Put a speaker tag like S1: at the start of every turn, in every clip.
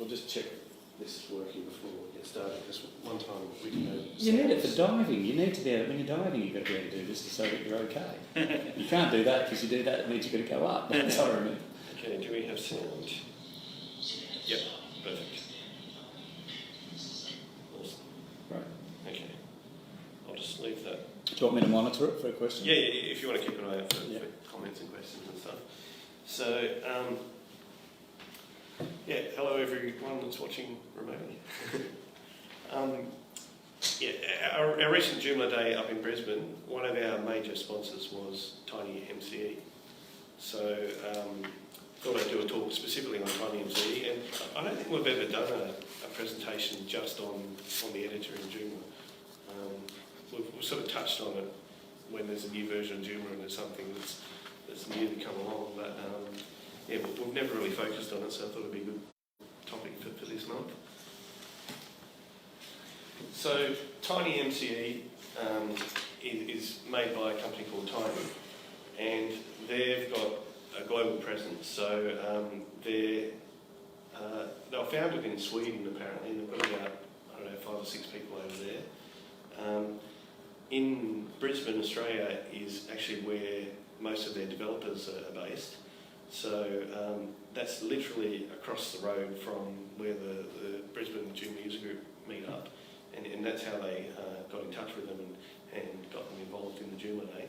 S1: we'll just check this is working before we get started, because one time we didn't know.
S2: You need it for diving. You need to be able, when you're diving, you've got to be able to do this to say that you're okay. You can't do that, because you do that, it means you've got to go up. That's how I remember.
S1: Okay, do we have sound? Yep, perfect. Awesome.
S2: Right.
S1: Okay. I'll just leave that.
S2: Do you want me to monitor it for a question?
S1: Yeah, if you want to keep an eye out for comments and questions and stuff. So, yeah, hello everyone that's watching remotely. Our recent Joomla Day up in Brisbane, one of our major sponsors was TinyMCE. So, thought I'd do a talk specifically on TinyMCE, and I don't think we've ever done a presentation just on the editor in Joomla. We've sort of touched on it when there's a new version of Joomla and there's something that's new to come along, but yeah, we've never really focused on it, so I thought it'd be a good topic for this month. So TinyMCE is made by a company called Tiny, and they've got a global presence. So they were founded in Sweden apparently, and they've got about, I don't know, 5 or 6 people over there. In Brisbane, Australia is actually where most of their developers are based. So that's literally across the road from where the Brisbane Joomla User Group meet up, and that's how they got in touch with them and got them involved in the Joomla Day.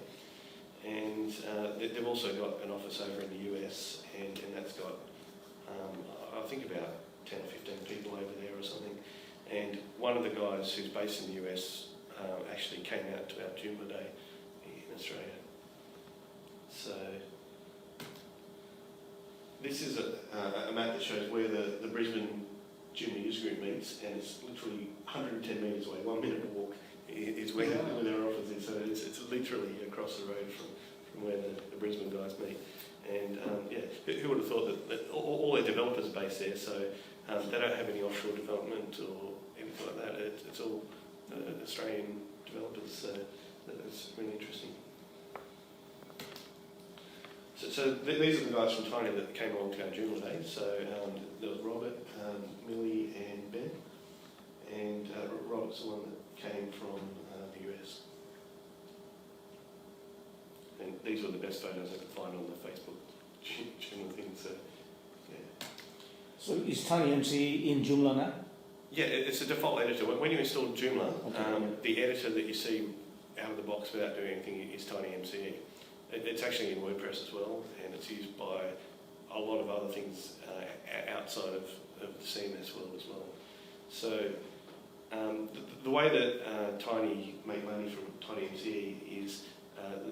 S1: And they've also got an office over in the US, and that's got, I think, about 10 or 15 people over there or something. And one of the guys who's based in the US actually came out to our Joomla Day in Australia. So this is a map that shows where the Brisbane Joomla User Group meets, and it's literally 110 metres away, 1 minute walk is where their office is. So it's literally across the road from where the Brisbane guys meet. And yeah, who would have thought that all their developers are based there, so they don't have any offshore development or anything like that. It's all Australian developers, so that's really interesting. So these are the guys from Tiny that came along to our Joomla Day. So there was Robert, Millie and Ben, and Robert's the one that came from the US. And these were the best photos I could find on the Facebook Joomla thing, so yeah.
S3: So is TinyMCE in Joomla now?
S1: Yeah, it's a default editor. When you install Joomla, the editor that you see out of the box without doing anything is TinyMCE. It's actually in WordPress as well, and it's used by a lot of other things outside of the CMS world as well. So the way that Tiny make money from TinyMCE is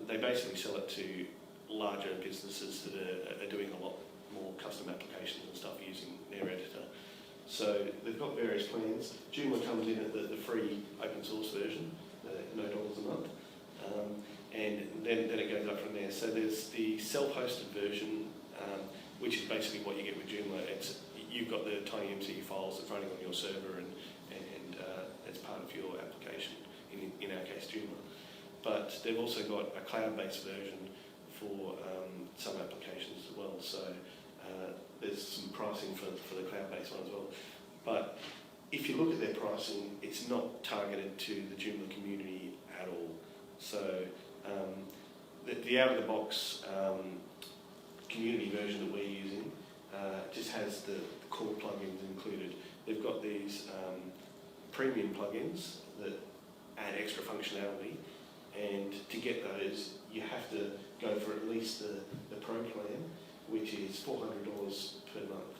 S1: they basically sell it to larger businesses that are doing a lot more custom applications and stuff using their editor. So they've got various plans. Joomla comes in at the free open source version, $no a month. And then it goes up from there. So there's the self-hosted version, which is basically what you get with Joomla. You've got the TinyMCE files that's running on your server, and it's part of your application, in our case Joomla. But they've also got a cloud-based version for some applications as well. So there's some pricing for the cloud-based one as well. But if you look at their pricing, it's not targeted to the Joomla community at all. So the out-of-the-box community version that we're using just has the core plugins included. They've got these premium plugins that add extra functionality, and to get those, you have to go for at least the Pro plan, which is $400 per month.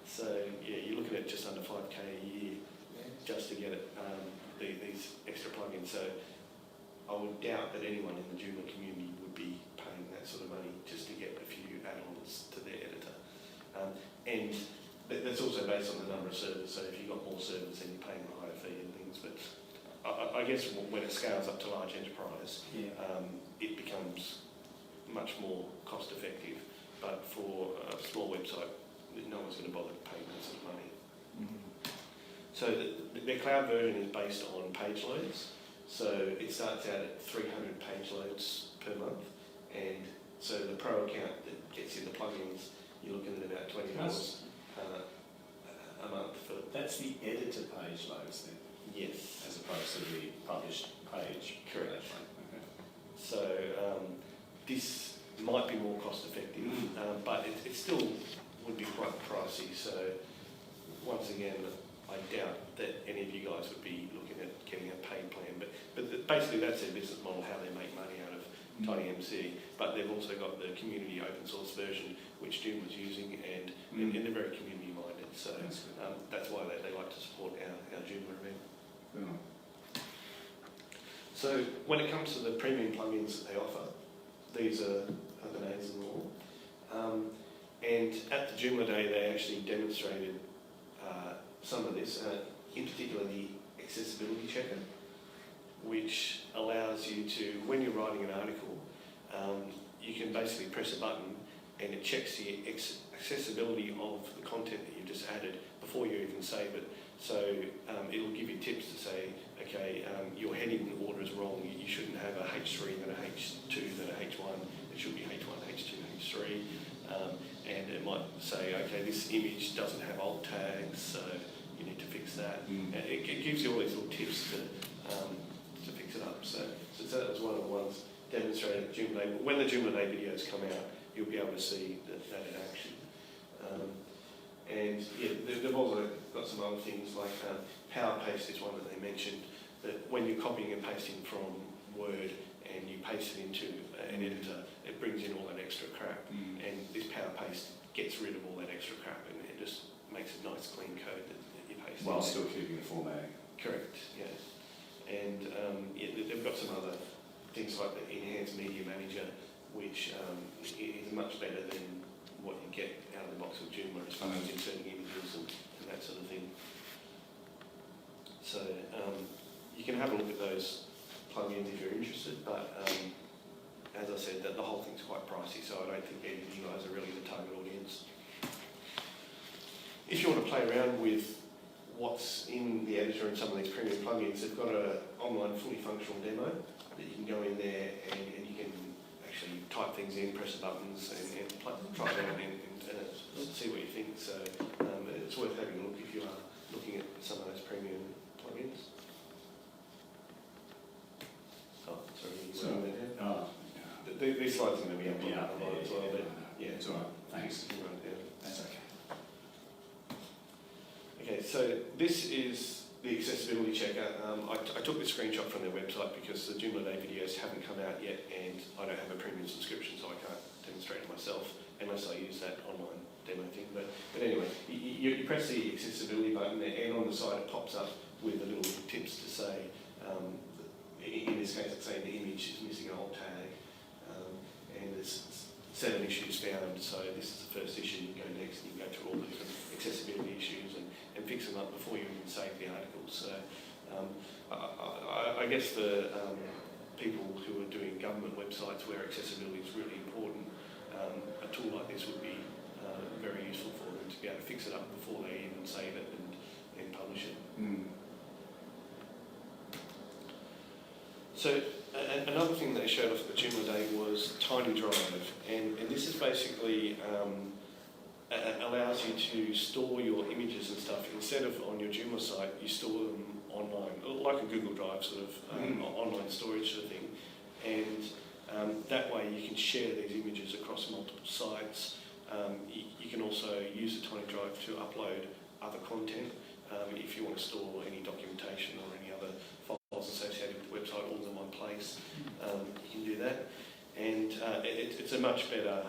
S1: So yeah, you're looking at just under $5K a year just to get it, these extra plugins. So I would doubt that anyone in the Joomla community would be paying that sort of money just to get a few add-ons to their editor. And that's also based on the number of servers, so if you've got more servers then you're paying a higher fee and things. But I guess when it scales up to large enterprise, it becomes much more cost effective. But for a small website, no one's going to bother paying that sort of money. So their cloud version is based on page loads. So it starts out at 300 page loads per month, and so the Pro account that gets you the plugins, you're looking at about $20 a month
S4: That's the editor page loads then,
S1: Yes.
S4: as opposed to the published page.
S1: Correct.
S4: Okay.
S1: So this might be more cost effective, but it still would be quite pricey. So once again, I doubt that any of you guys would be looking at getting a paid plan. But basically that's their business model, how they make money out of TinyMCE. But they've also got the community open source version, which Joomla's using, and they're very community minded. So that's why they like to support our Joomla event.
S4: Cool.
S1: So when it comes to the premium plugins that they offer, these are the names of them all. And at the Joomla Day, they actually demonstrated some of this, in particular the accessibility checker, which allows you to, when you're writing an article, you can basically press a button and it checks the accessibility of the content that you've just added before you even save it. So it'll give you tips to say, okay, your heading order is wrong. You shouldn't have a H3, then a H2, then a H1. It should be H1, H2, H3. And it might say, okay, this image doesn't have alt tags, so you need to fix that. And it gives you all these little tips to fix it up. So that was one of the ones demonstrated at Joomla Day. When the Joomla Day videos come out, you'll be able to see that in action. And yeah, they've also got some other things like power paste is one that they mentioned, that when you're copying and pasting from Word and you paste it into an editor, it brings in all that extra crap. And this power paste gets rid of all that extra crap and it just makes a nice clean code that you paste
S4: While
S1: in.
S4: still keeping the formatting.
S1: Correct, yeah. And yeah, they've got some other things like the Enhanced Media Manager, which is much better than what you get out of the box with Joomla as far as inserting images and that sort of thing. So you can have a look at those plugins if you're interested, but as I said, the whole thing's quite pricey, so I don't think any of you guys are really the target audience. If you want to play around with what's in the editor and some of these premium plugins, they've got an online fully functional demo that you can go in there and you can actually type things in, press the buttons and try it out and see what you think. So it's worth having a look if you are looking at some of those premium plugins. Oh, sorry. These slides are going to be up online as well, but yeah.
S4: It's all right. Thanks.
S1: You can run it down.
S4: That's okay.
S1: Okay, so this is the accessibility checker. I took this screenshot from their website because the Joomla Day videos haven't come out yet and I don't have a premium subscription, so I can't demonstrate it myself unless I use that online demo thing. But anyway, you press the accessibility button and on the side it pops up with the little tips to say, in this case it's saying the image is missing an alt tag, and there's 7 issues found, so this is the first issue. You can go next and you can go through all the different accessibility issues and fix them up before you even save the articles. So I guess the people who are doing government websites where accessibility is really important, a tool like this would be very useful for them to be able to fix it up before they even save it and publish it. So another thing they showed off at the Joomla Day was TinyDrive, and this is basically allows you to store your images and stuff. Instead of on your Joomla site, you store them online, like a Google Drive sort of online storage sort of thing. And that way you can share these images across multiple sites. You can also use the TinyDrive to upload other content. If you want to store any documentation or any other files associated with the website all in one place, you can do that. And it's a much better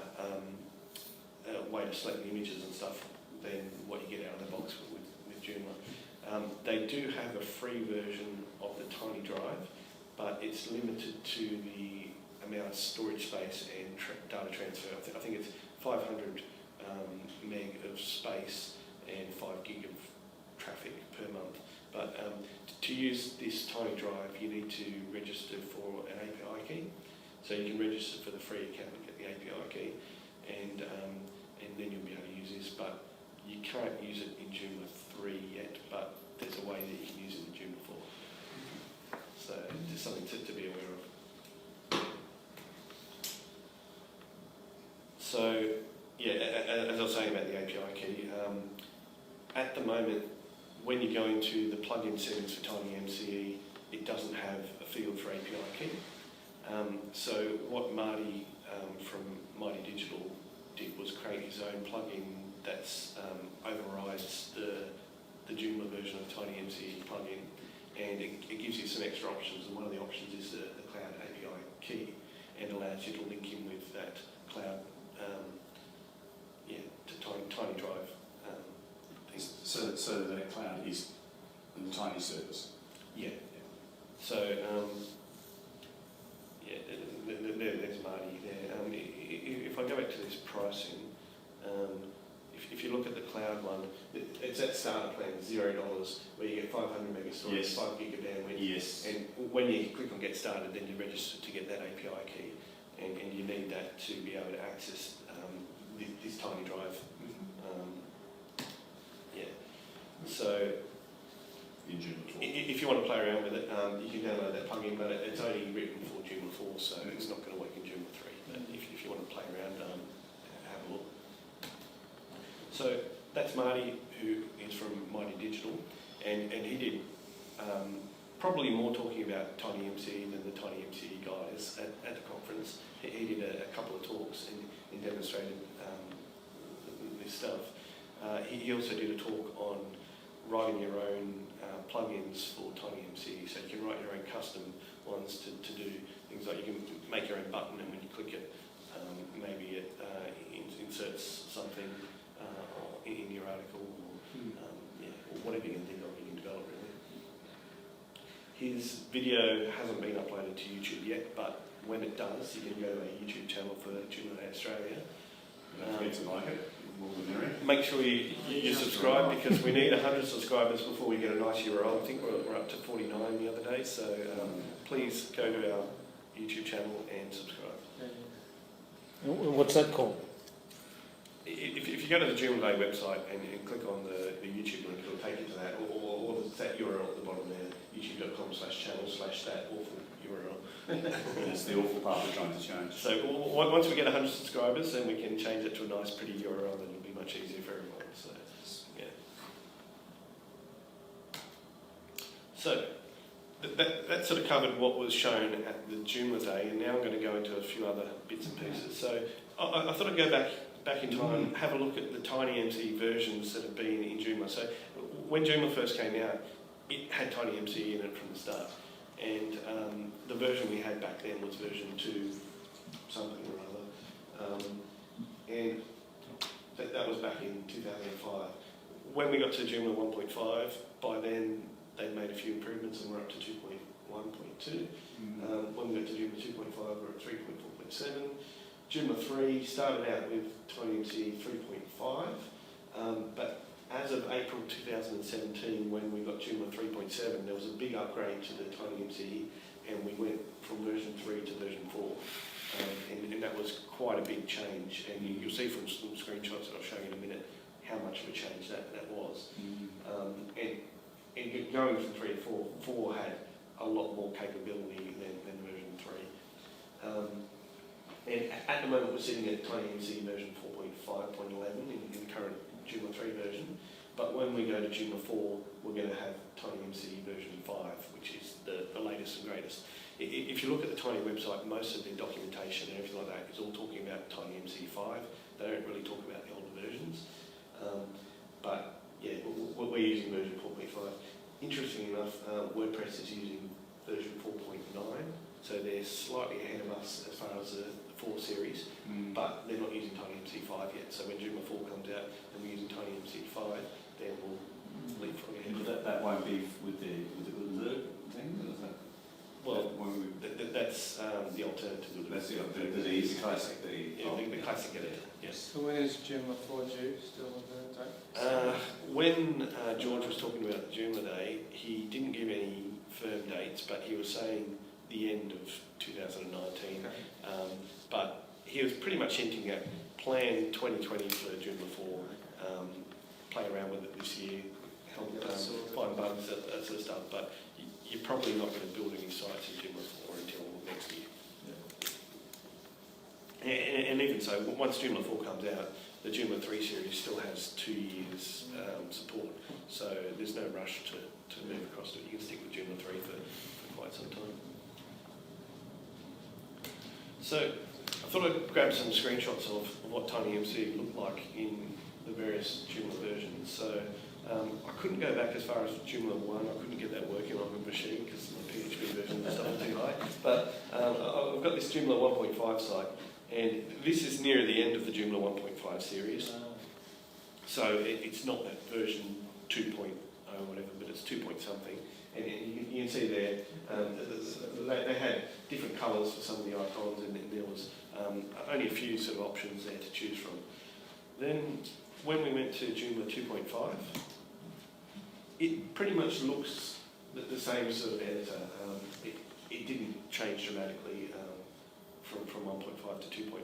S1: way to select the images and stuff than what you get out of the box with Joomla. They do have a free version of the TinyDrive, but it's limited to the amount of storage space and data transfer. I think it's 500 meg of space and 5 gig of traffic per month. But to use this TinyDrive, you need to register for an API key. So you can register for the free account and get the API key, and then you'll be able to use this. But you can't use it in Joomla 3 yet, but there's a way that you can use it in Joomla 4. So just something to be aware of. So yeah, as I was saying about the API key, at the moment when you go into the plugin settings for TinyMCE, it doesn't have a field for API key. So what Marty from Mighty Digital did was create his own plugin that's overrides the Joomla version of TinyMCE plugin, and it gives you some extra options, and one of the options is the cloud API key, and allows you to link in with that cloud, to Tiny Drive thing.
S4: So the cloud is the Tiny service.
S1: Yeah. So there's Marty there. If I go back to this pricing, if you look at the cloud one, it's that starter plan, $0, where you get 500 meg storage,
S4: Yes.
S1: 5 gig of bandwidth.
S4: Yes.
S1: And when you click on Get Started, then you register to get that API key, and you need that to be able to access this tiny drive. So
S4: In Joomla 4.
S1: if you want to play around with it, you can download that plugin, but it's only written for Joomla 4, so it's not going to work in Joomla 3. But if you want to play around, have a look. So that's Marty, who is from Mighty Digital, and he did probably more talking about TinyMCE than the TinyMCE guys at the conference. He did a couple of talks and demonstrated this stuff. He also did a talk on writing your own plugins for TinyMCE, so you can write your own custom ones to do things like you can make your own button, and when you click it, maybe it inserts something in your article, or whatever you can think of, you can develop really. His video hasn't been uploaded to YouTube yet, but when it does, you can go to our YouTube channel for JoomlaDay Australia.
S4: Don't forget to like it. More the merrier.
S1: Make sure you subscribe, because we need 100 subscribers before we get a nice URL. I think we're up to 49 the other day, so please go to our YouTube channel and subscribe.
S3: What's that called?
S1: If you go to the JoomlaDay website and click on the YouTube link, it'll take you to that, or that URL at the bottom there, youtube.com/channel/that awful URL.
S4: That's the awful part we're trying to change.
S1: So once we get 100 subscribers, then we can change it to a nice, pretty URL, and it'll be much easier for everyone. So, yeah. So that sort of covered what was shown at the Joomla Day, and now I'm going to go into a few other bits and pieces. So I thought I'd go back in time and have a look at the TinyMCE versions that have been in Joomla. So when Joomla first came out, it had TinyMCE in it from the start. And the version we had back then was version 2 something or other. And that was back in 2005. When we got to Joomla 1.5, by then they'd made a few improvements and we're up to 2.1.2. When we got to Joomla 2.5, we're at 3.4.7. Joomla 3 started out with TinyMCE 3.5, but as of April 2017, when we got Joomla 3.7, there was a big upgrade to the TinyMCE, and we went from version 3 to version 4. And that was quite a big change, and you'll see from some screenshots that I'll show you in a minute how much of a change that was. And going from 3 to 4, 4 had a lot more capability than version 3. And at the moment we're sitting at TinyMCE version 4.5.11 in the current Joomla 3 version, but when we go to Joomla 4, we're going to have TinyMCE version 5, which is the latest and greatest. If you look at the Tiny website, most of their documentation and everything like that is all talking about TinyMCE 5. They don't really talk about the older versions. But yeah, we're using version 4.5. Interestingly enough, WordPress is using version 4.9, so they're slightly ahead of us as far as the 4 series, but they're not using TinyMCE 5 yet. So when Joomla 4 comes out and we're using TinyMCE 5, then we'll leapfrog ahead.
S4: But that won't be with the thing, or is that?
S1: Well, that's the alternative.
S4: That's the classic.
S1: The classic editor. Yes.
S5: So when is Joomla 4 due? Still on the date?
S1: When George was talking about the Joomla Day, he didn't give any firm dates, but he was saying the end of 2019.
S5: Okay.
S1: But he was pretty much hinting at plan 2020 for Joomla 4, play around with it this year, help find bugs, that sort of stuff. But you're probably not going to build any sites in Joomla 4 until next year. Yeah. And even so, once Joomla 4 comes out, the Joomla 3 series still has 2 years support. So there's no rush to move across to it. You can stick with Joomla 3 for quite some time. So I thought I'd grab some screenshots of what TinyMCE looked like in the various Joomla versions. So I couldn't go back as far as Joomla 1. I couldn't get that working on my machine because my PHP version was too high. But I've got this Joomla 1.5 site, and this is near the end of the Joomla 1.5 series. So it's not that version 2.0 or whatever, but it's 2 point something. And you can see there, they had different colours for some of the icons, and there was only a few sort of options there to choose from. Then when we went to Joomla 2.5, it pretty much looks the same sort of editor. It didn't change dramatically from 1.5 to 2.5.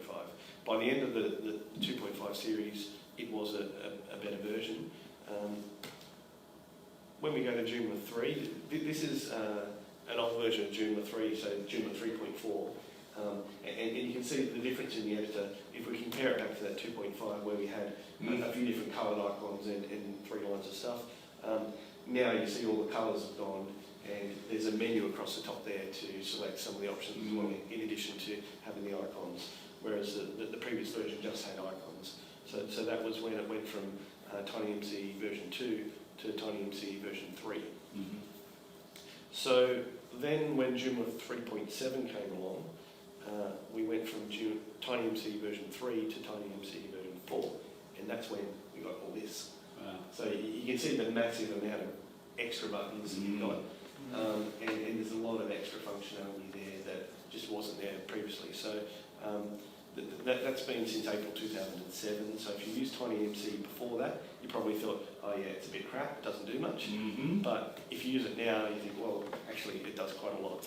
S1: By the end of the 2.5 series, it was a better version. When we go to Joomla 3, this is an old version of Joomla 3, so Joomla 3.4. And you can see the difference in the editor. If we compare it back to that 2.5 where we had a few different coloured icons and 3 lines of stuff, now you see all the colours have gone, and there's a menu across the top there to select some of the options as well, in addition to having the icons, whereas the previous version just had icons. So that was when it went from TinyMCE version 2 to TinyMCE version 3. So then when Joomla 3.7 came along, we went from TinyMCE version 3 to TinyMCE version 4, and that's when we got all this.
S4: Wow.
S1: So you can see the massive amount of extra buttons that you've got, and there's a lot of extra functionality there that just wasn't there previously. So that's been since April 2007. So if you used TinyMCE before that, you probably thought, oh yeah, it's a bit crap, it doesn't do much. But if you use it now, you think, well, actually it does quite a lot.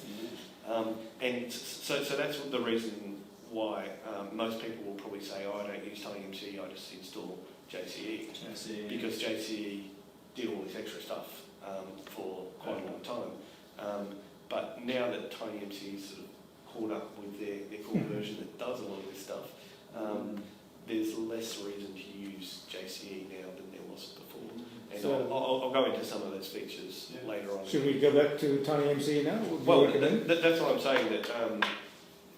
S1: And so that's the reason why most people will probably say, oh, I don't use TinyMCE, I just install JCE. Because JCE did all this extra stuff for quite a long time. But now that TinyMCE sort of caught up with their core version that does a lot of this stuff, there's less reason to use JCE now than there was before. And
S3: So
S1: I'll go into some of those features later on.
S3: should we go back to TinyMCE now?
S1: Well, that's what I'm saying, that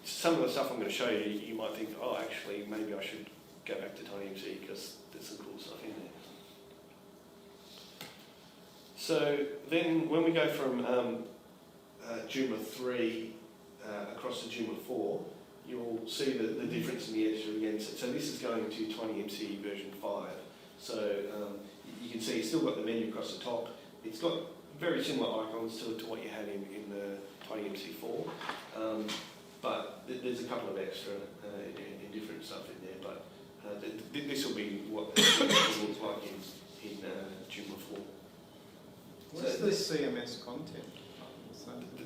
S1: some of the stuff I'm going to show you, you might think, oh, actually, maybe I should go back to TinyMCE because there's some cool stuff in there. So then when we go from Joomla 3 across to Joomla 4, you'll see the difference in the editor again. So this is going to TinyMCE version 5. So you can see it's still got the menu across the top. It's got very similar icons to what you had in the TinyMCE 4. But there's a couple of extra and different stuff in there. But this will be what it looks like in Joomla 4.
S5: What's the CMS content?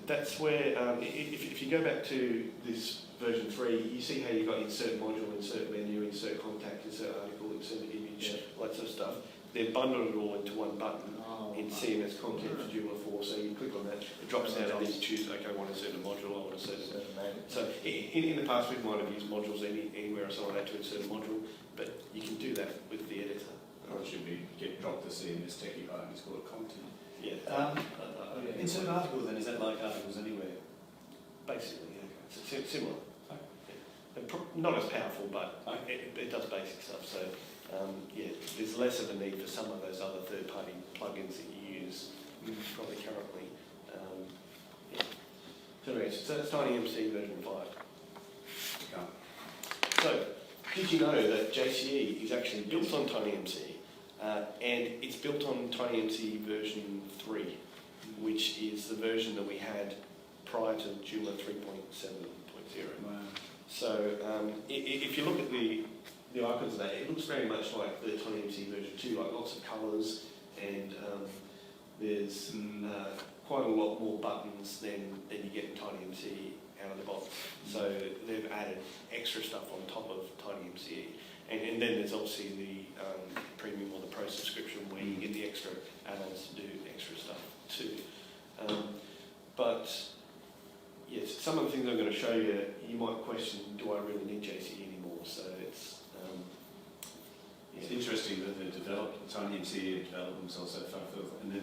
S1: That's where, if you go back to this version 3, you see how you've got insert module, insert menu, insert contact, insert article, insert image, all that sort of stuff. They're bundled it all into one button in CMS content for Joomla 4. So you click on that, it drops down and you choose, okay, I want to insert a module, I want to insert a... So in the past we might have used modules anywhere or something like that to insert a module, but you can do that with the editor.
S4: Or should we drop the CMS techie part and it's called content?
S1: Yeah.
S2: Insert an article then, is that like articles anywhere?
S1: Basically, yeah. It's similar. Yeah. Not as powerful, but it does basic stuff. So, yeah, there's less of a need for some of those other third-party plugins that you use probably currently. Yeah. So anyway, so that's TinyMCE version 5. So, did you know that JCE is actually built on TinyMCE? And it's built on TinyMCE version 3, which is the version that we had prior to Joomla 3.7.0.
S2: Wow.
S1: So if you look at the icons of that, it looks very much like the TinyMCE version 2, like lots of colours, and there's quite a lot more buttons than you get in TinyMCE out of the box. So they've added extra stuff on top of TinyMCE. And then there's obviously the premium or the pro subscription where you get the extra add-ons to do extra stuff too. But yes, some of the things I'm going to show you, you might question, do I really need JCE anymore? So
S4: It's interesting that they developed TinyMCE developed themselves so far, and then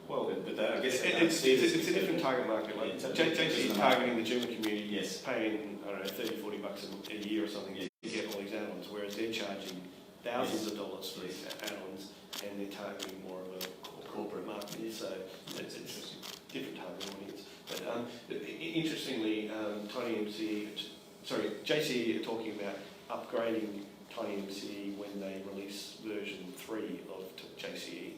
S1: Well,
S4: but I guess
S1: it's a different target market. Like JC is targeting the Joomla community,
S4: yes,
S1: paying I don't know $30-40 a year or something to get all these add-ons, whereas they're charging thousands of dollars for these add-ons, and they're targeting more of a corporate market. So it's different target audience. But interestingly, JCE are talking about upgrading TinyMCE when they release version 3 of JCE.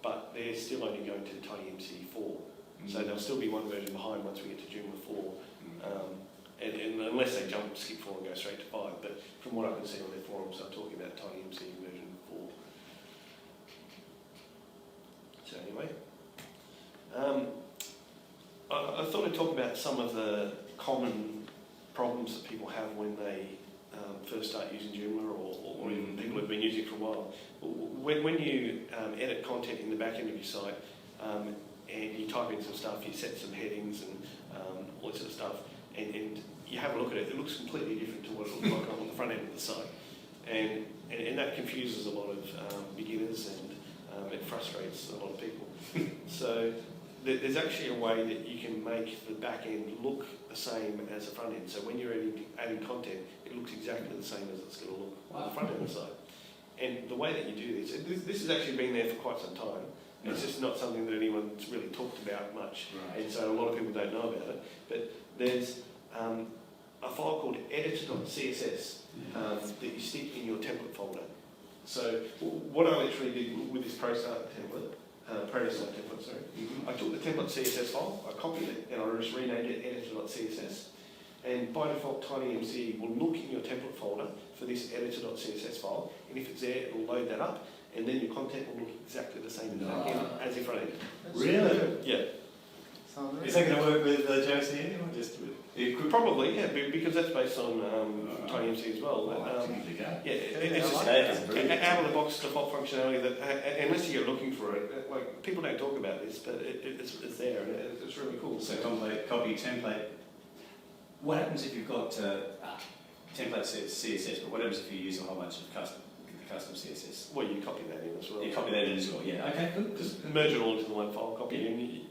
S1: But they're still only going to TinyMCE 4. So there'll still be one version behind once we get to Joomla 4. And unless they skip 4 and go straight to 5. But from what I can see on their forums, they're talking about TinyMCE version 4. So anyway, I thought I'd talk about some of the common problems that people have when they first start using Joomla, or even people who've been using it for a while. When you edit content in the back end of your site and you type in some stuff, you set some headings and all that sort of stuff, and you have a look at it, it looks completely different to what it looks like on the front end of the site. And that confuses a lot of beginners, and it frustrates a lot of people. So there's actually a way that you can make the back end look the same as the front end. So when you're adding content, it looks exactly the same as it's going to look on the front end of the site. And the way that you do this has actually been there for quite some time. It's just not something that anyone's really talked about much, and so a lot of people don't know about it. But there's a file called editor.css that you stick in your template folder. So what I literally did with this prototype template, I took the template CSS file, I copied it, and I just renamed it editor.css. And by default, TinyMCE will look in your template folder for this editor.css file, and if it's there, it will load that up, and then your content will look exactly the same in the back end as if front end.
S4: Really?
S1: Yeah.
S4: Is that going to work with JCE or just with?
S1: It could probably, yeah, because that's based on TinyMCE as well. It's just out of the box default functionality that, unless you're looking for it, like people don't talk about this, but it's there and it's really cool.
S4: So copy template. What happens if you've got template CSS, but what happens if you use a whole bunch of custom CSS?
S1: Well, you copy that in as well.
S4: You copy that in as well, yeah. Okay, good.
S1: Just merge it all into the one file, copy it in.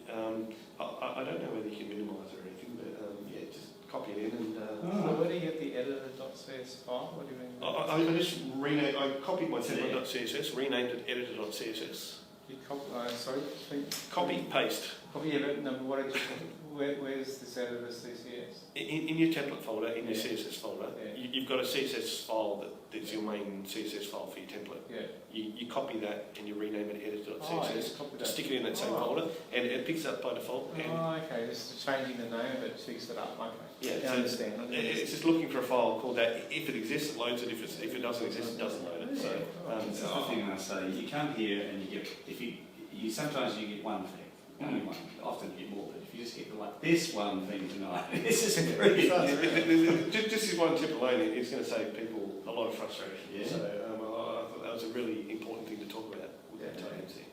S1: I don't know whether you can minimise it or anything, but yeah, just copy it in and...
S5: So where do you get the editor.cs file? What do you mean?
S1: I just renamed, I copied my template.css, renamed it editor.css.
S5: You copy, sorry?
S1: Copy, paste.
S5: Copy, yeah, but no, what did you, where's this editor.css?
S1: In your template folder, in your CSS folder, you've got a CSS file that's your main CSS file for your template.
S5: Yeah.
S1: You copy that and you rename it editor.css, stick it in that same folder, and it picks up by default.
S5: Okay, just changing the name of it picks it up, okay.
S1: Yeah,
S5: I understand.
S1: It's just looking for a file called that. If it exists, it loads it. If it doesn't exist, it doesn't load it. So
S4: that's the thing I say. You come here and you get, if you sometimes you get one thing. Only one. Often you get more, but if you just get this one thing tonight, this is pretty fun.
S1: Just this one tip alone is going to save people a lot of frustration.
S4: Yeah.
S1: So I thought that was a really important thing to talk about with TinyMCE.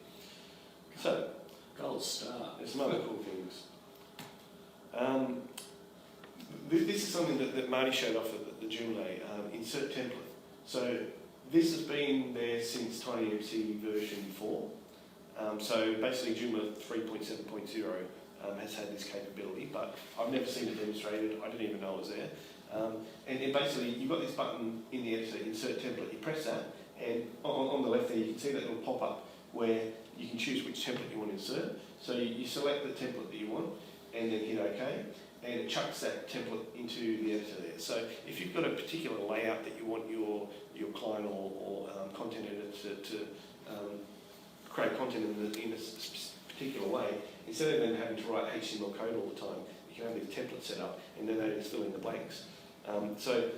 S1: So,
S4: gold star.
S1: There's some other cool things. This is something that Marty showed off at the Joomla insert template. So this has been there since TinyMCE version 4. So basically Joomla 3.7.0 has had this capability, but I've never seen it demonstrated. I didn't even know it was there. And basically you've got this button in the editor, insert template. You press that, and on the left there you can see that little pop-up where you can choose which template you want to insert. So you select the template that you want, and then hit OK, and it chucks that template into the editor there. So if you've got a particular layout that you want your client or content editor to create content in a particular way, instead of them having to write HTML code all the time, you can have this template set up, and then they just fill in the blanks. So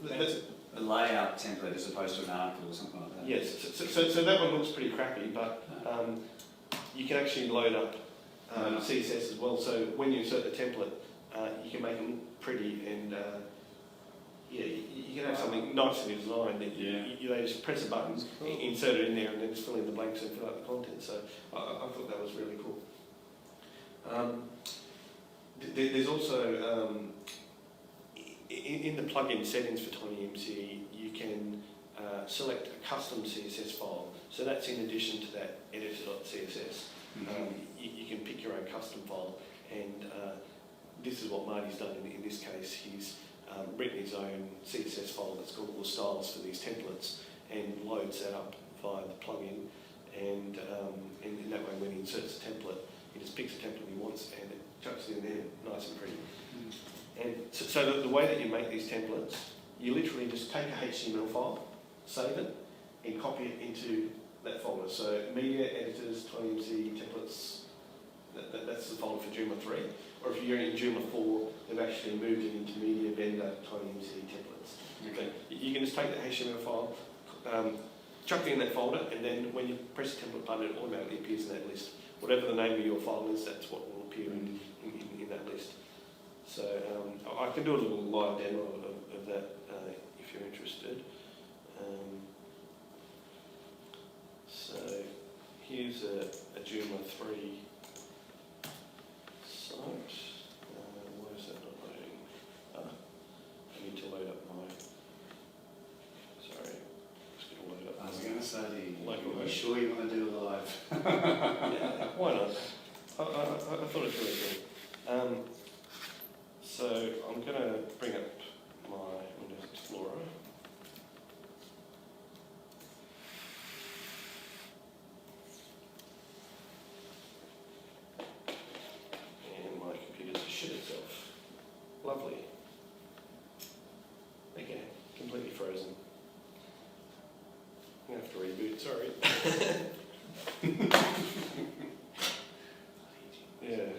S1: that's
S4: a layout template as opposed to an article or something like that.
S1: Yes, so that one looks pretty crappy, but you can actually load up CSS as well. So when you insert the template, you can make it look pretty, and you can have something nicely designed that they just press a button, insert it in there, and then just fill in the blanks and fill out the content. So I thought that was really cool. There's also in the plugin settings for TinyMCE, you can select a custom CSS file So that's in addition to that editor.css. You can pick your own custom file, and this is what Marty's done in this case. He's written his own CSS file that's got all the styles for these templates and loads that up via the plugin, and in that way when he inserts a template, he just picks a template he wants and it chucks it in there nice and pretty. And so the way that you make these templates, you literally just take a HTML file, save it, and copy it into that folder. So media, editors, TinyMCE, templates, that's the folder for Joomla 3. Or if you're in Joomla 4, they've actually moved it into media, vendor, TinyMCE templates. Okay. You can just take that HTML file, chuck it in that folder, and then when you press the template button, it automatically appears in that list. Whatever the name of your file is, that's what will appear in that list. So I can do a little live demo of that if you're interested. So here's a Joomla 3 site. Why is that not loading? I need to load up my... Sorry, just going to load up.
S4: I was going to say to you,
S1: Local
S4: are you sure you want to do it live?
S1: Yeah, why not? I thought it was really good. So I'm going to bring up my Windows Explorer. And my computer's just shit itself. Lovely. Okay, completely frozen. I'm going to have to reboot, sorry. Yeah.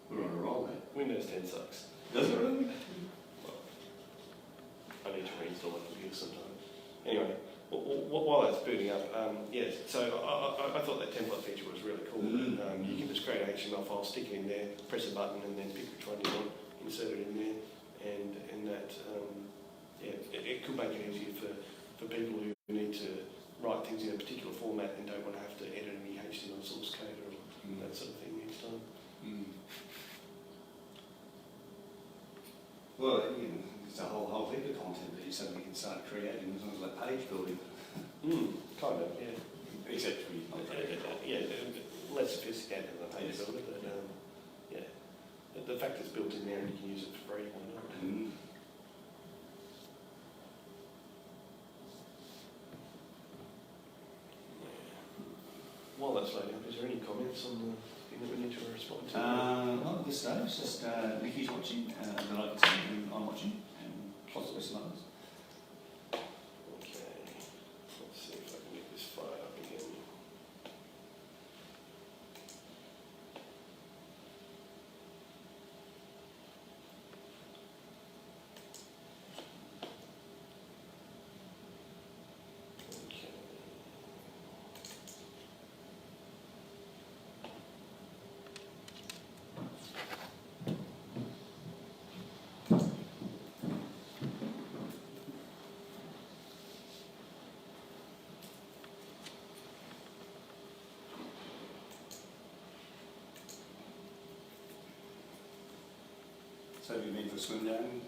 S4: We're on a roll, mate.
S1: Windows 10 sucks.
S4: Does it really?
S1: Well, I need to reinstall my computer sometime. Anyway, while that's booting up, yes, so I thought that template feature was really cool. You can just create an HTML file, stick it in there, press a button, and then pick which one you want, insert it in there, and that, it could make it easier for people who need to write things in a particular format and don't want to have to edit any HTML source code or that sort of thing each time.
S4: Well, you know, it's a whole heap of content that you suddenly can start creating as long as like page building.
S1: Kind of, yeah.
S4: Except for you.
S1: Less sophisticated than a page builder, but yeah. The fact it's built in there and you can use it for free, why not? While that's loading up, is there any comments on the thing that we need to respond to?
S4: Not at this stage, just Nikki's watching, and I like to see and I'm watching, and possibly some others.
S1: Okay, let's see if I can get this fire up again. Okay.
S4: So have you been for a swim down?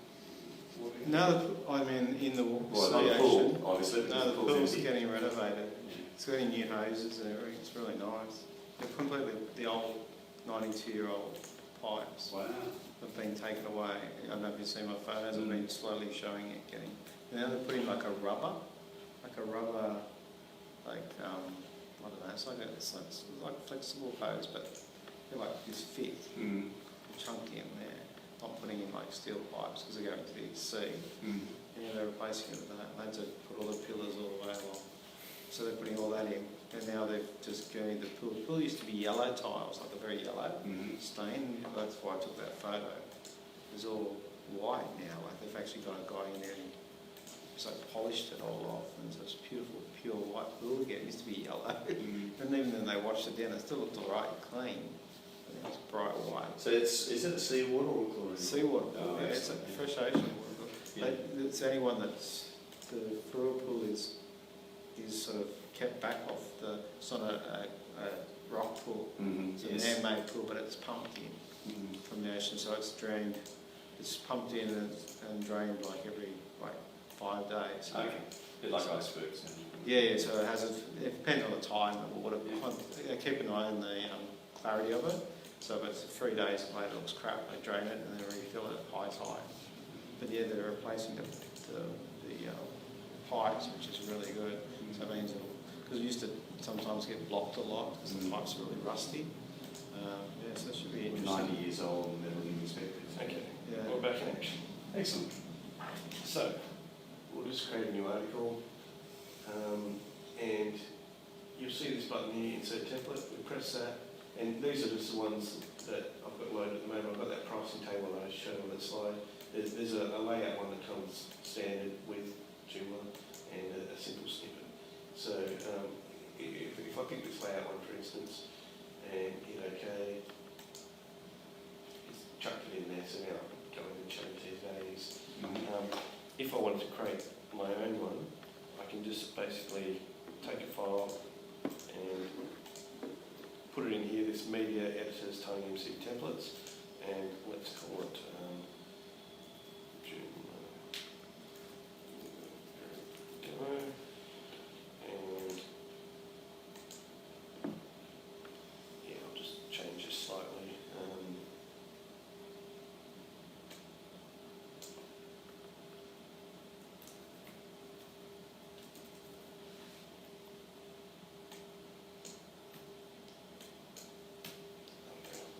S5: No, I mean in the
S4: Well,
S5: sea
S4: not the
S5: ocean.
S4: pool, obviously. because
S5: No, the
S4: pool's
S5: pool's
S4: empty.
S5: getting renovated.
S4: Yeah.
S5: It's getting new hoses and everything. It's really nice. They're completely the old 92-year-old pipes
S4: Wow.
S5: have been taken away. I don't know if you've seen my photos. I've been slowly showing it getting. And now they're putting like a rubber, I don't know. It's like flexible hose, but they're like this thick, chunky in there. Not putting in like steel pipes because they're going to the sea. And they're replacing it with that. They had to put all the pillars all the way along. So they're putting all that in. And now they've just gurneyed the pool. The pool used to be yellow tiles, like a very yellow stain. That's why I took that photo. It's all white now. Like they've actually got a guy in there and he's like polished it all off. And so it's beautiful, pure white pool again. It used to be yellow. And even when they washed it down, it still looked alright, clean. It's bright white.
S4: So is it a seawater or chlorine?
S5: Seawater.
S4: Oh,
S5: Yeah, it's a fresh ocean water.
S4: Yeah.
S5: It's the only one that's the Furua pool is sort of kept back off the. It's not a rock pool. It's a man-made pool, but it's pumped in from the ocean, so it's drained. It's pumped in and drained like every 5 days.
S4: Okay. A bit like icebergs.
S5: Yeah, so it has it depends on the time of what keep an eye on the clarity of it. So if it's 3 days later it looks crap, they drain it and then refill it at high tide. But yeah, they're replacing the pipes, which is really good. So it means because it used to sometimes get blocked a lot because the pipes are really rusty. Yeah, so it should be interesting.
S4: 90 years old and they're looking inspected.
S1: Okay,
S5: Yeah.
S1: we're back in action.
S4: Excellent.
S1: So, we'll just create a new article, and you'll see this button here, Insert Template. We press that, and these are just the ones that I've got loaded at the moment. I've got that pricing table that I showed on that slide. There's a layout one that comes standard with Joomla and a simple snippet. So, if I pick this layout one, for instance, and hit OK, it's chucked it in there, so now I can go in and change these values. If I wanted to create my own one, I can just basically take a file and put it in here, this media editors TinyMCE templates, and let's call it Joomla demo, and yeah, I'll just change this slightly.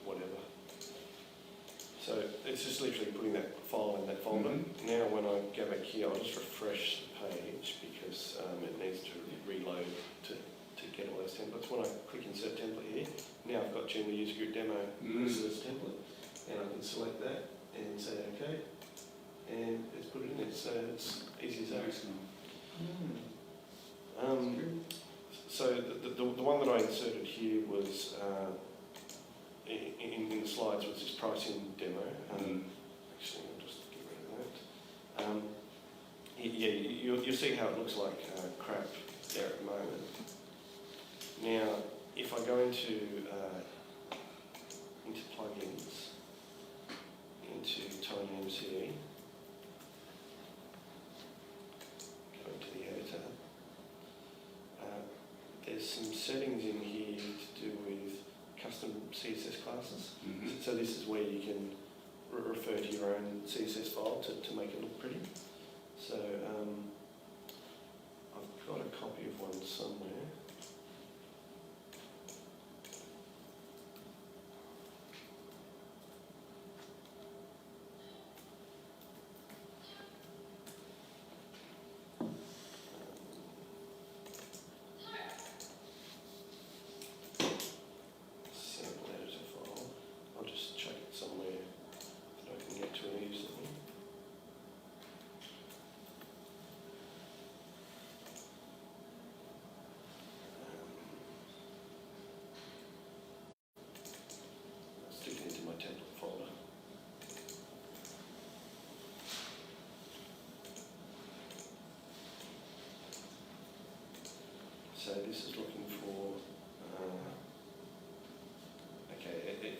S1: Whatever. So it's just literally putting that file in that folder. Now when I go back here, I'll just refresh the page because it needs to reload to get all those templates. When I click Insert Template here, now I've got Joomla User Group Demo Css Template, and I can select that and say OK, and it's put it in there. So it's easy as that. So the one that I inserted here was in the slides was this pricing demo. Actually, I'll just get rid of that. Yeah, you'll see how it looks like crap there at the moment. Now, if I go into plugins, into TinyMCE, go into the editor, there's some settings in here to do with custom CSS classes. So this is where you can refer to your own CSS file to make it look pretty. So I've got a copy of one somewhere. So this is looking for,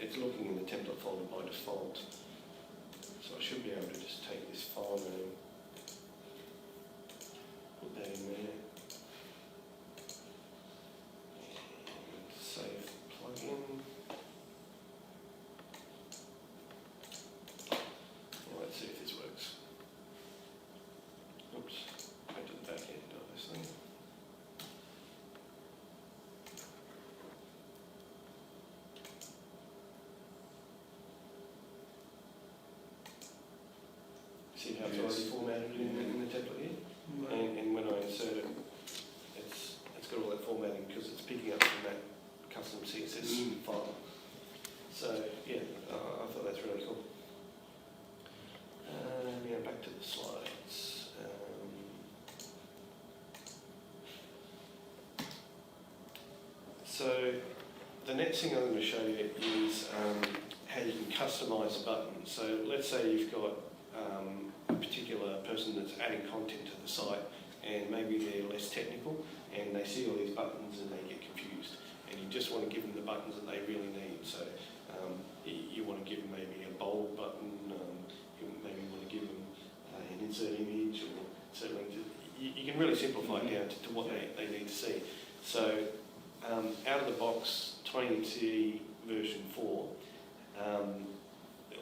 S1: it's looking in the template folder by default. So I should be able to just take this file name, put that in there, and save plugin. Now let's see if this works. Oops, went to the back end, obviously. See how it's already formatted in the template here? And when I insert it, it's got all that formatting because it's picking up from that custom CSS file. So yeah, I thought that's really cool. Now back to the slides. So the next thing I'm going to show you is how you can customise a button. So let's say you've got a particular person that's adding content to the site and maybe they're less technical and they see all these buttons and they get confused and you just want to give them the buttons that they really need. So you want to give them maybe a bold button, you maybe want to give them an insert image or certainly you can really simplify it down to what they need to see. So out of the box, TinyMCE version 4,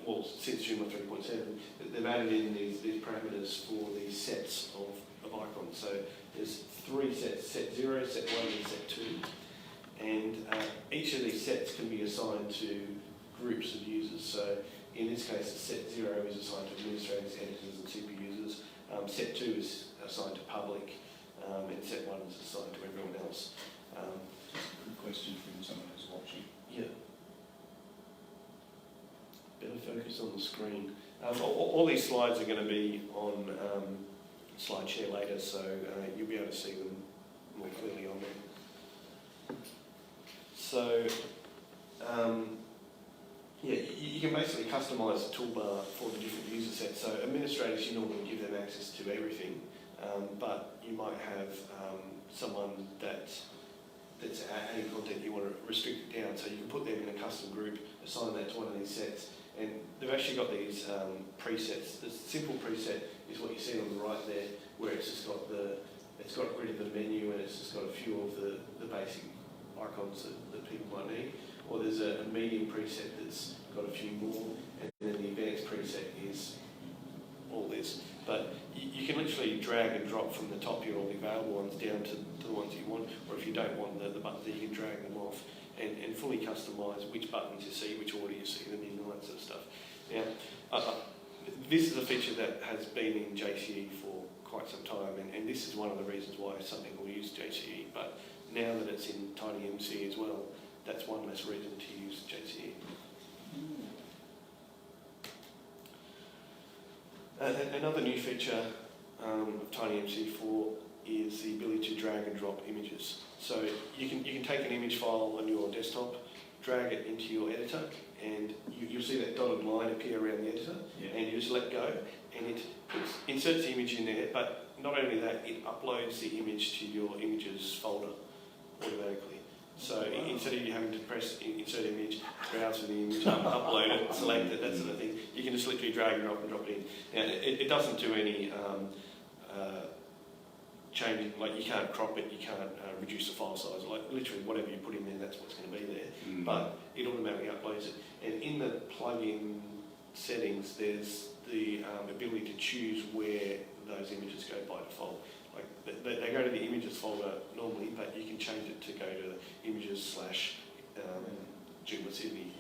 S1: well, since Joomla 3.7, they've added in these parameters for these sets of icons. So there's 3 sets, set 0, set 1 and set 2. And each of these sets can be assigned to groups of users. So in this case, set 0 is assigned to administrators, editors and super users. Set 2 is assigned to public, and set 1 is assigned to everyone else.
S2: Good question from someone who's watching.
S1: Yeah. Better focus on the screen. All these slides are going to be on SlideShare later, so you'll be able to see them more clearly on there. So, yeah, you can basically customise the toolbar for the different user sets. So administrators, you normally give them access to everything, but you might have someone that's adding content, you want to restrict it down, so you can put them in a custom group, assign that to one of these sets, and they've actually got these presets. The simple preset is what you see on the right there, where it's just got it's got rid of the menu and it's just got a few of the basic icons that people might need. Or there's a medium preset that's got a few more, and then the advanced preset is all this. But you can literally drag and drop from the top here all the available ones down to the ones you want, or if you don't want the buttons, you can drag them off and fully customise which buttons you see, which order you see them in, all that sort of stuff. Now, this is a feature that has been in JCE for quite some time, and this is one of the reasons why some people use JCE, but now that it's in TinyMCE as well, that's one less reason to use JCE. Another new feature of TinyMCE 4 is the ability to drag and drop images. So you can take an image file on your desktop, drag it into your editor, and you'll see that dotted line appear around the editor, and you just let go, and it inserts the image in there, but not only that, it uploads the image to your images folder automatically. So instead of you having to press insert image, browse for the image, upload it, select it, that sort of thing, you can just literally drag and drop it in. Now, it doesn't do any changing, like you can't crop it, you can't reduce the file size, like literally whatever you put in there, that's what's going to be there. But it automatically uploads it. And in the plugin settings, there's the ability to choose where those images go by default. Like they go to the images folder normally, but you can change it to go to images / Joomla Sydney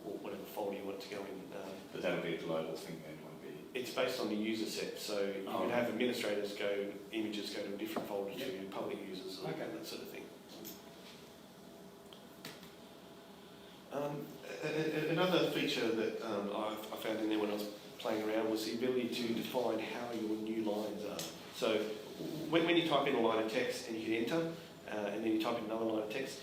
S1: or whatever folder you want it to go in.
S2: But that'll be a global thing then, won't be?
S1: It's based on the user set, so you can have administrators images go to a different folder to public users, or that sort of thing. Another feature that I found in there when I was playing around was the ability to define how your new lines are. So when you type in a line of text and you hit enter, and then you type in another line of text,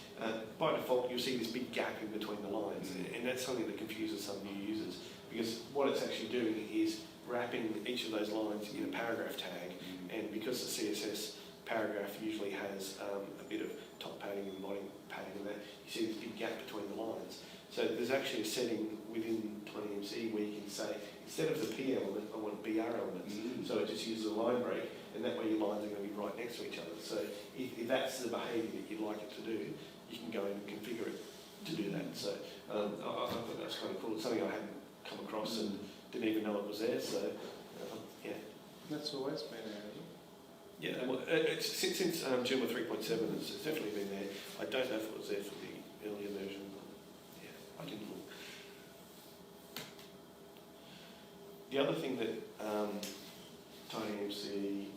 S1: by default you'll see this big gap in between the lines, and that's something that confuses some new users, because what it's actually doing is wrapping each of those lines in a paragraph tag, and because the CSS paragraph usually has a bit of top padding and bottom padding and that, you see this big gap between the lines. So there's actually a setting within TinyMCE where you can say, instead of the P element, I want BR elements. So it just uses a line break, and that way your lines are going to be right next to each other. So if that's the behaviour that you'd like it to do, you can go in and configure it to do that. So I thought that's kind of cool. It's something I hadn't come across and didn't even know it was there. So yeah.
S5: That's always been there, isn't it?
S1: Yeah, well, it's, since Joomla 3.7, it's definitely been there. I don't know if it was there for the earlier version, but yeah, I didn't look. The other thing that TinyMCE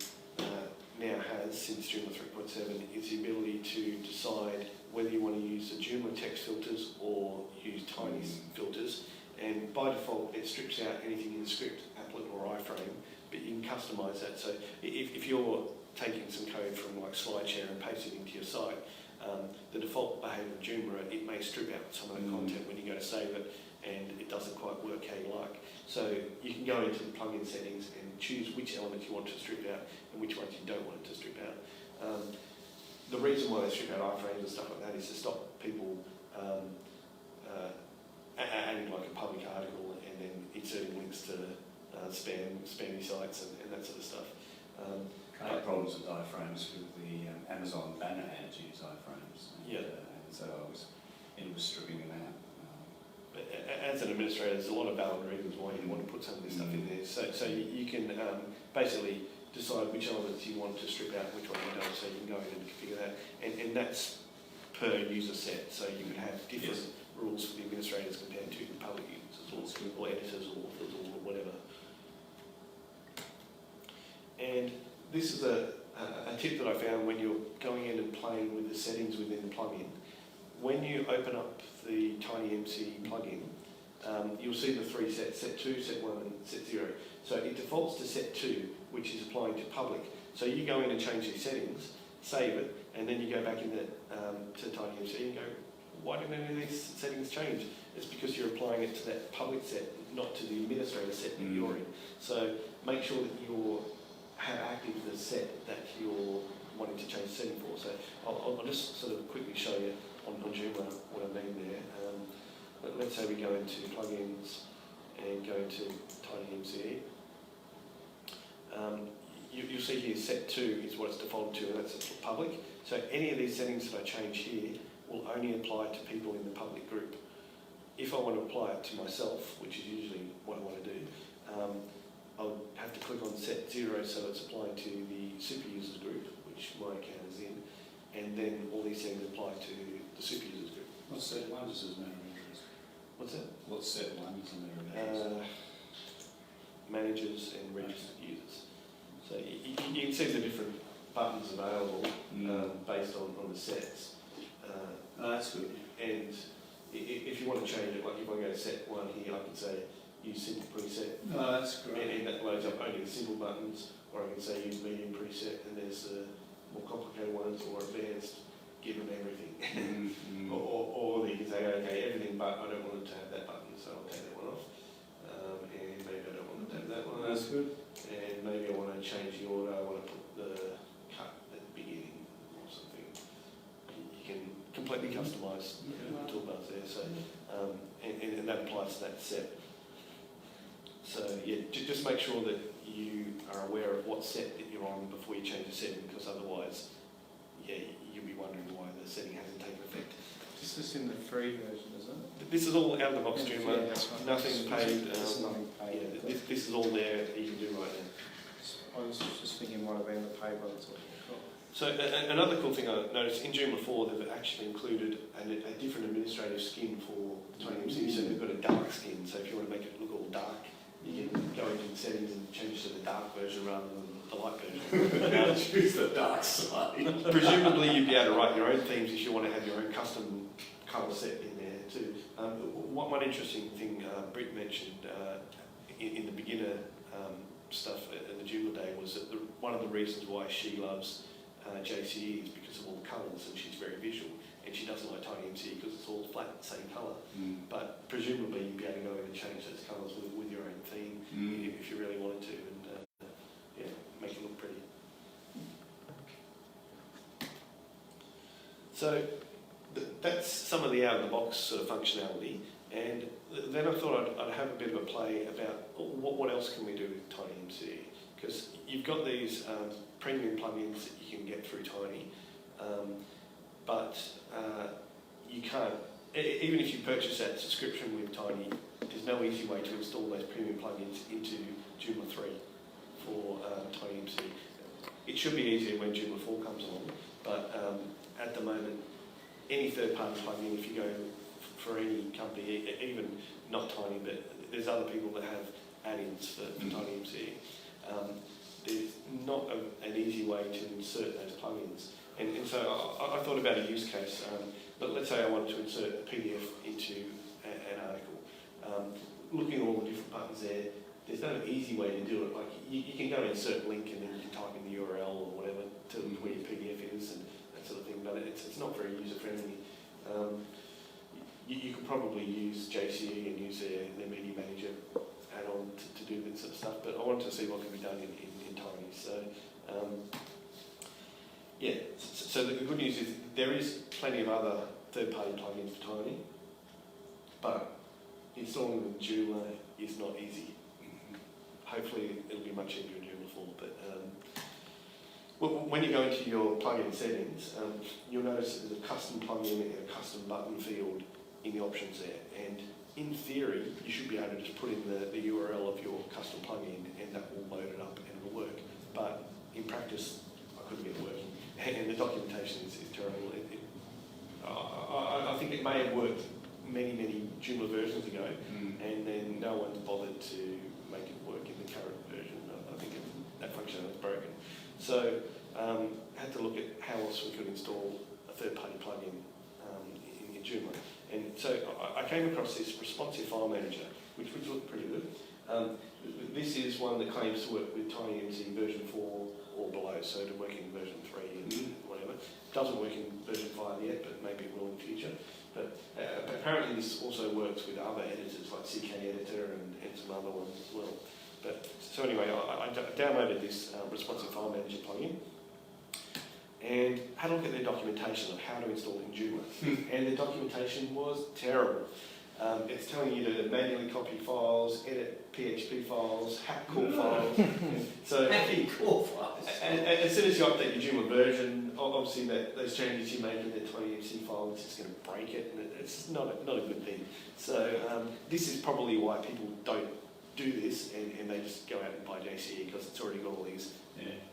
S1: now has since Joomla 3.7 is the ability to decide whether you want to use the Joomla text filters or use Tiny filters. And by default, it strips out anything in the script, applet or iframe, but you can customise that. So if you're taking some code from like SlideShare and pasting it into your site, the default behaviour of Joomla, it may strip out some of the content when you go to save it, and it doesn't quite work how you like. So you can go into the plugin settings and choose which elements you want to strip out and which ones you don't want it to strip out. The reason why they strip out iframes and stuff like that is to stop people adding like a public article and then inserting links to spammy sites and that sort of stuff.
S4: I had problems with iframes with the Amazon banner ads use iframes. And so it was stripping them out.
S1: But as an administrator, there's a lot of valid reasons why you want to put some of this stuff in there. So you can basically decide which elements you want to strip out, which one you don't. So you can go in and configure that, and that's per user set. So you could have different rules for the administrators compared to the public users or editors or authors or whatever. And this is a tip that I found when you're going in and playing with the settings within the plugin. When you open up the TinyMCE plugin, you'll see the three sets, set 2, set 1 and set 0. So it defaults to set 2, which is applying to public. So you go in and change these settings, save it, and then you go back in to TinyMCE and go, why didn't any of these settings change? It's because you're applying it to that public set, not to the administrator set that you're in. So make sure that you have active the set that you're wanting to change the setting for. So I'll just sort of quickly show you on Joomla what I mean there. Let's say we go into plugins and go to TinyMCE. You'll see here set 2 is what it's defaulted to, and that's public. So any of these settings that I change here will only apply to people in the public group. If I want to apply it to myself, which is usually what I want to do, I'll have to click on set 0 so it's applying to the super users group, which my account is in, and then all these settings apply to the super users group.
S4: What's set 1 just as mirror images?
S1: What's that?
S4: What's set 1 is mirror images?
S1: Managers and registered users. So you can see the different buttons available based on the sets.
S4: That's good.
S1: And if you want to change it, like if I go to set 1 here, I can say use simple preset.
S4: No, that's great.
S1: And that loads up only the simple buttons, or I can say use medium preset, and there's the more complicated ones, or advanced, give them everything. Or you can say, okay, everything but I don't want it to have that button, so I'll take that one off. And maybe I don't want it to have that one.
S4: That's good.
S1: And maybe I want to change the order, I want to put the cut at the beginning or something. You can completely customise the toolbars there, so, and that applies to that set. So yeah, just make sure that you are aware of what set that you're on before you change the setting, because otherwise, yeah, you'll be wondering why the setting hasn't taken effect.
S5: This is in the free version, isn't it?
S1: This is all out of the box, Joomla.
S5: Yeah, that's right.
S1: Nothing paid.
S5: There's nothing paid.
S1: Yeah, this is all there that you can do right now.
S5: I was just thinking might have been the paid one.
S1: So another cool thing I noticed in Joomla 4, they've actually included a different administrative skin for TinyMCE. So they've got a dark skin. So if you want to make it look all dark, you can go into the settings and change to the dark version rather than the light version.
S4: Now choose the dark side.
S1: Presumably you'd be able to write your own themes if you want to have your own custom colour set in there too. One interesting thing Britt mentioned in the beginner stuff at the JoomlaDay was that one of the reasons why she loves JCE is because of all the colours, and she's very visual, and she doesn't like TinyMCE because it's all flat, same colour. But presumably you'd be able to go in and change those colours with your own theme if you really wanted to, and yeah, make it look pretty. So that's some of the out-of-the-box sort of functionality, and then I thought I'd have a bit of a play about what else can we do with TinyMCE, because you've got these premium plugins that you can get through Tiny, but you can't, even if you purchase that subscription with Tiny, there's no easy way to install those premium plugins into Joomla 3 for TinyMCE. It should be easier when Joomla 4 comes along, but at the moment, any third-party plugin, if you go for any company, even not Tiny, but there's other people that have add-ins for TinyMCE, there's not an easy way to insert those plugins. And so I thought about a use case. But let's say I wanted to insert a PDF into an article. Looking at all the different buttons there's no easy way to do it. Like you can go insert link and then you can type in the URL or whatever to where your PDF is and that sort of thing, but it's not very user-friendly. You could probably use JCE and use their media manager add-on to do that sort of stuff, but I wanted to see what can be done in Tiny. So yeah, so the good news is there is plenty of other third-party plugins for Tiny, but installing them in Joomla is not easy. Hopefully it'll be much easier in Joomla 4, but when you go into your plugin settings, you'll notice that there's a custom plugin and a custom button field in the options there. And in theory, you should be able to just put in the URL of your custom plugin and that will load it up and it'll work. But in practice, I couldn't get it working. And the documentation is terrible. I think it may have worked many Joomla versions ago, and then no one's bothered to make it work in the current version. I think that functionality is broken. So had to look at how else we could install a third-party plugin in Joomla. And so I came across this responsive file manager, which looked pretty good. This is one that claims to work with TinyMCE version 4 or below, so to work in version 3 and whatever. Doesn't work in version 5 yet, but maybe it will in the future. But apparently this also works with other editors like CK Editor and some other ones as well. But so anyway, I downloaded this responsive file manager plugin and had a look at their documentation of how to install it in Joomla. And the documentation was terrible. It's telling you to manually copy files, edit PHP files, hack core files. So
S4: Hacking core files.
S1: as soon as you update your Joomla version, obviously those changes you make in the TinyMCE file is just going to break it, and it's not a good thing. So this is probably why people don't do this, and they just go out and buy JCE because it's already got all these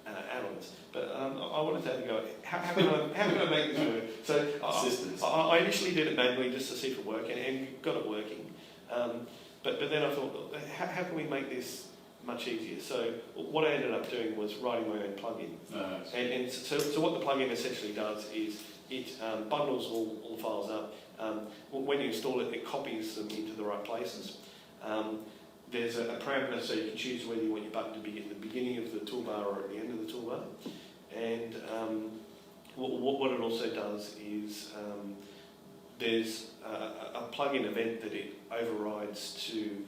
S1: add-ons. But I wanted to have a go. How can I make this work? So I initially did it manually just to see if it worked, and got it working. But then I thought, how can we make this much easier? So what I ended up doing was writing my own plugin. And so what the plugin essentially does is it bundles all the files up. When you install it, it copies them into the right places. There's a parameter so you can choose whether you want your button to be at the beginning of the toolbar or at the end of the toolbar. And what it also does is there's a plugin event that it overrides to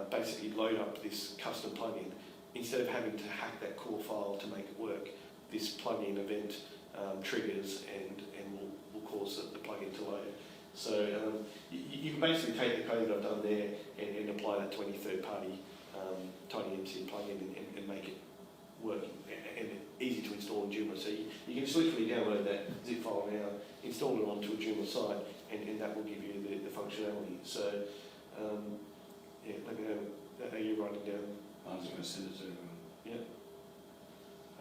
S1: basically load up this custom plugin. Instead of having to hack that core file to make it work, this plugin event triggers and will cause the plugin to load. So you can basically take the code that I've done there and apply that to any third-party TinyMCE plugin and make it work and easy to install in Joomla. So you can just literally download that zip file now, install it onto a Joomla site, and that will give you the functionality. So let me know how you write it down.
S4: I was going to send it to them.
S1: Yeah.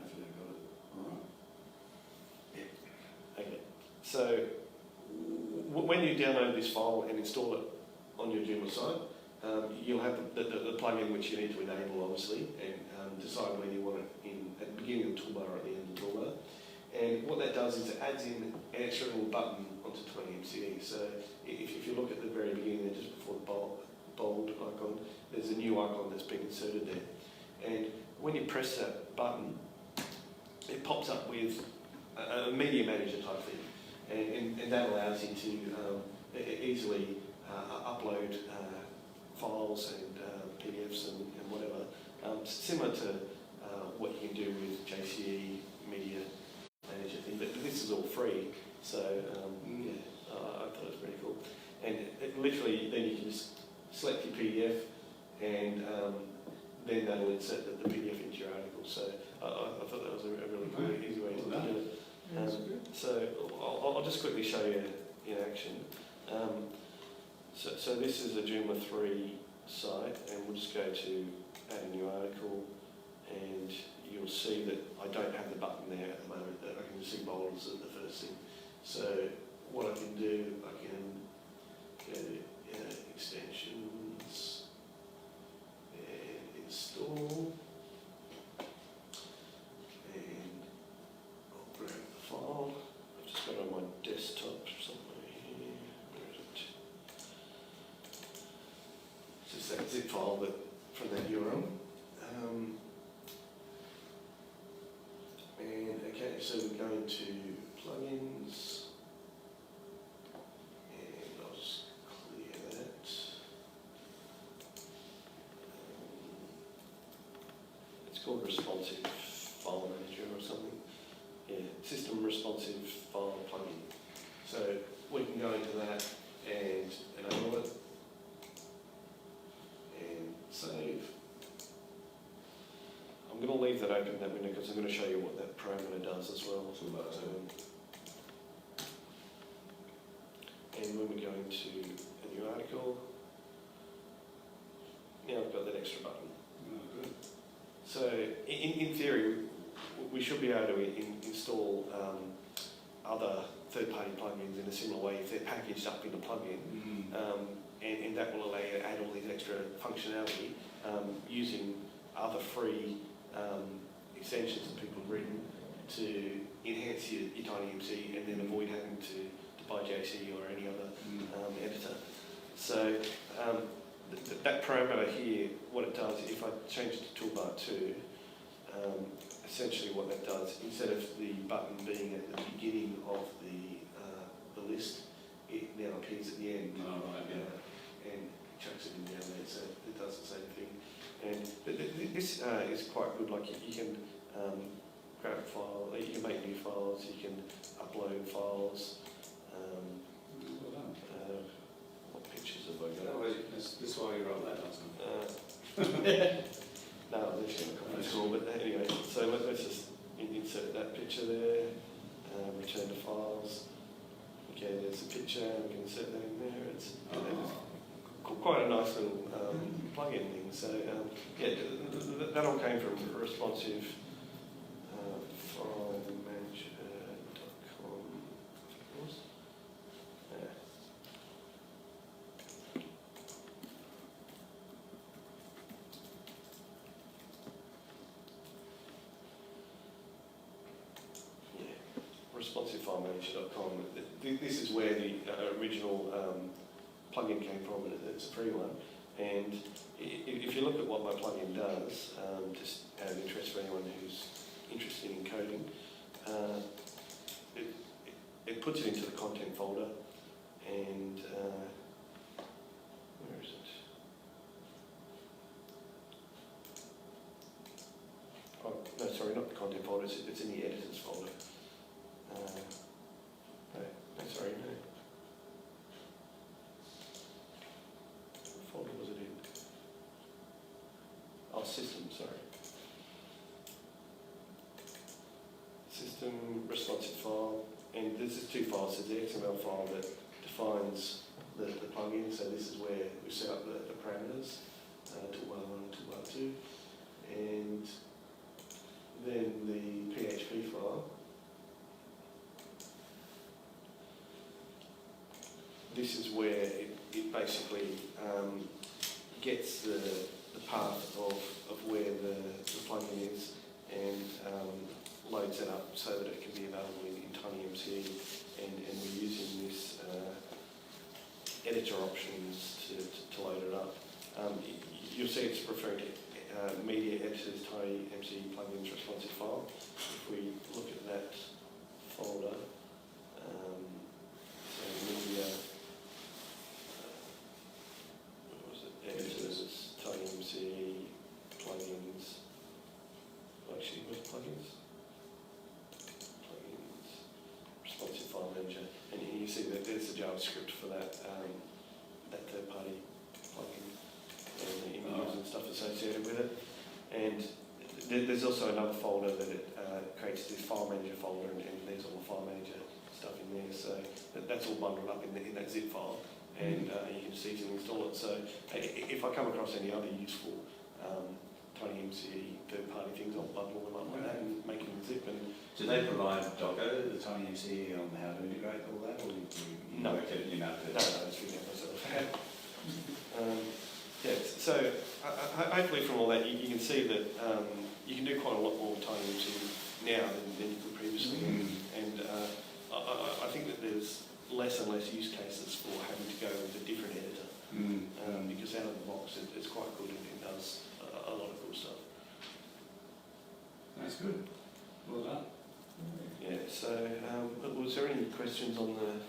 S4: Hopefully I got it. All right.
S1: Yeah. Okay. So when you download this file and install it on your Joomla site, you'll have the plugin which you need to enable, obviously, and decide whether you want it at the beginning of the toolbar or at the end of the toolbar. And what that does is it adds in an extra little button onto TinyMCE. So if you look at the very beginning there, just before the bold icon, there's a new icon that's been inserted there. And when you press that button, it pops up with a media manager type thing. And that allows you to easily upload files and PDFs and whatever, similar to what you can do with JCE Media Manager thing. But this is all free, so I thought it was pretty cool. And literally, then you can just select your PDF, and then that'll insert the PDF into your article. So I thought that was a really cool, easy way to do it. So I'll just quickly show you in action. So this is a Joomla 3 site, and we'll just go to add a new article, and you'll see that I don't have the button there at the moment. That I can just see bold as the first thing. So what I can do, I can go to extensions and install. File. I've just got it on my desktop somewhere here. Where is it? It's just that zip file, but from that URL. And okay, so we're going to plugins, and I'll just clear that. It's called responsive file manager or something. Yeah, system responsive file plugin. So we can go into that and enable it and save. I'm going to leave leave that open, that window, because I'm going to show you what that parameter does as well. And when we go into a new article, now I've got that extra button.
S4: Oh, good.
S1: So in theory, we should be able to install other third-party plugins in a similar way if they're packaged up in a plugin, and that will allow you to add all these extra functionality using other free extensions that people have written to enhance your TinyMCE and then avoid having to buy JC or any other editor. So that parameter here, what it does, if I change it to toolbar 2, essentially what that does, instead of the button being at the beginning of the list, it now appears at the end.
S4: Oh, right, yeah.
S1: And chucks it in down there, so it does the same thing. And this is quite good. Like you can grab a file, you can make new files, you can upload files.
S4: Well done.
S1: What pictures have I got?
S4: This is why you wrote that, wasn't
S1: No, there's a conference call, but anyway, so let's just insert that picture there, return to files. Okay, there's a picture, we can insert that in there. It's quite a nice little plug-in thing. So yeah, that all came from responsive filemanager.com. Yeah. ResponsiveFileManager.com. This is where the original plugin came from, and it's a free one. And if you look at what my plugin does, just out of interest for anyone who's interested in coding, it puts it into the content folder, and where is it? Oh, no, sorry, not the content folder, it's in the editors folder. No, sorry, no. What folder was it in? Oh, system, sorry. System, responsive file, and there's two files. There's the XML file that defines the plugin, so this is where we set up the parameters, toolbar 1 and toolbar 2, and then the PHP file. This is where it basically gets the path of where the plugin is and loads it up so that it can be available in TinyMCE, and we're using this editor options to load it up. You'll see it's referring to media editors, TinyMCE plugins responsive file. If we look at that folder, so media editors, TinyMCE, plugins. Actually, where's plugins? Plugins, responsive file manager, and you see that there's the JavaScript for that that third-party plugin and the images and stuff associated with it. And there's also another folder that it creates this file manager folder, and there's all the file manager stuff in there. So that's all bundled up in that zip file. And you can just easily install it. So if I come across any other useful TinyMCE third-party things, I'll bundle them up like that and make them zip. And
S4: do they provide Docker, the TinyMCE, on how to integrate all that, or do you
S1: No.
S4: work it, you know?
S1: no, it's figured out myself. Yeah, so hopefully from all that you can see that you can do quite a lot more TinyMCE now than you could previously. And I think that there's less and less use cases for having to go with a different editor, because out of the box it's quite good and it does a lot of cool stuff.
S4: That's good. Well done.
S1: Yeah, so was there any questions on the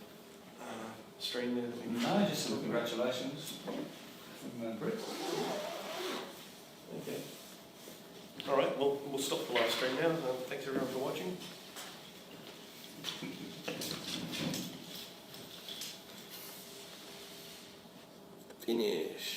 S1: stream there? That we
S4: No, just some congratulations from Britt.
S1: Okay. All right, well, we'll stop the live stream now. Thanks everyone for watching. Finish.